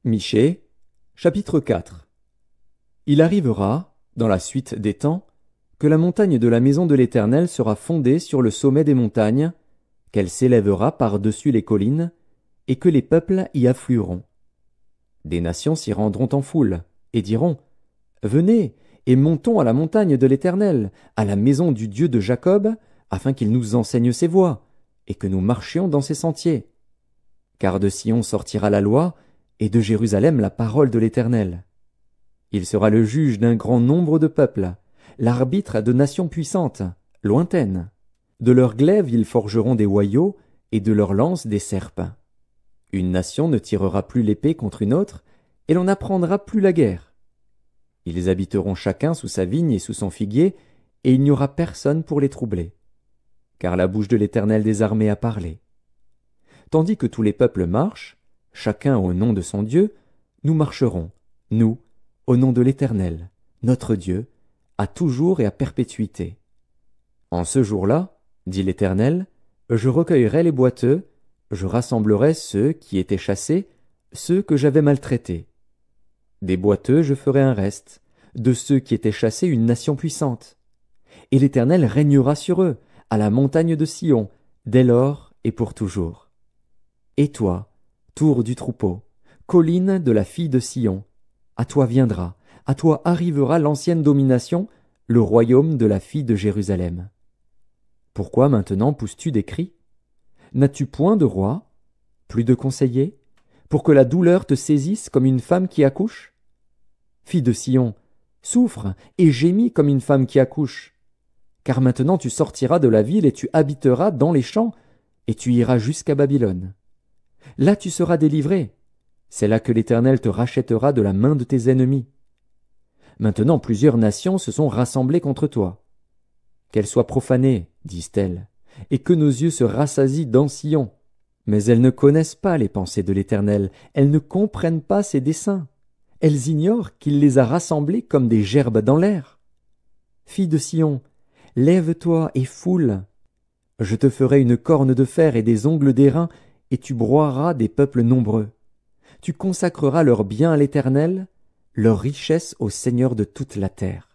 Michée, chapitre 4. Il arrivera, dans la suite des temps, que la montagne de la maison de l'Éternel sera fondée sur le sommet des montagnes, qu'elle s'élèvera par-dessus les collines, et que les peuples y afflueront. Des nations s'y rendront en foule, et diront, « Venez, et montons à la montagne de l'Éternel, à la maison du Dieu de Jacob, afin qu'il nous enseigne ses voies, et que nous marchions dans ses sentiers. Car de Sion sortira la loi, et de Jérusalem la parole de l'Éternel. Il sera le juge d'un grand nombre de peuples, l'arbitre de nations puissantes, lointaines. De leurs glaives ils forgeront des hoyaux, et de leurs lances des serpes. Une nation ne tirera plus l'épée contre une autre, et l'on n'apprendra plus la guerre. Ils habiteront chacun sous sa vigne et sous son figuier, et il n'y aura personne pour les troubler. Car la bouche de l'Éternel des armées a parlé. Tandis que tous les peuples marchent, chacun au nom de son Dieu, nous marcherons, nous, au nom de l'Éternel, notre Dieu, à toujours et à perpétuité. En ce jour-là, dit l'Éternel, je recueillerai les boiteux, je rassemblerai ceux qui étaient chassés, ceux que j'avais maltraités. Des boiteux je ferai un reste, de ceux qui étaient chassés une nation puissante. Et l'Éternel régnera sur eux, à la montagne de Sion, dès lors et pour toujours. Et toi, tour du troupeau, colline de la fille de Sion, à toi viendra, à toi arrivera l'ancienne domination, le royaume de la fille de Jérusalem. Pourquoi maintenant pousses-tu des cris? N'as-tu point de roi, plus de conseillers, pour que la douleur te saisisse comme une femme qui accouche? Fille de Sion, souffre et gémis comme une femme qui accouche. Car maintenant tu sortiras de la ville et tu habiteras dans les champs, et tu iras jusqu'à Babylone. Là tu seras délivré. C'est là que l'Éternel te rachètera de la main de tes ennemis. Maintenant plusieurs nations se sont rassemblées contre toi. Qu'elles soient profanées, disent-elles, et que nos yeux se rassasient dans Sion. Mais elles ne connaissent pas les pensées de l'Éternel, elles ne comprennent pas ses desseins. Elles ignorent qu'il les a rassemblées comme des gerbes dans l'air. Fille de Sion, lève-toi et foule. Je te ferai une corne de fer et des ongles d'airain, et tu broieras des peuples nombreux. Tu consacreras leurs biens à l'Éternel, leurs richesses au Seigneur de toute la terre.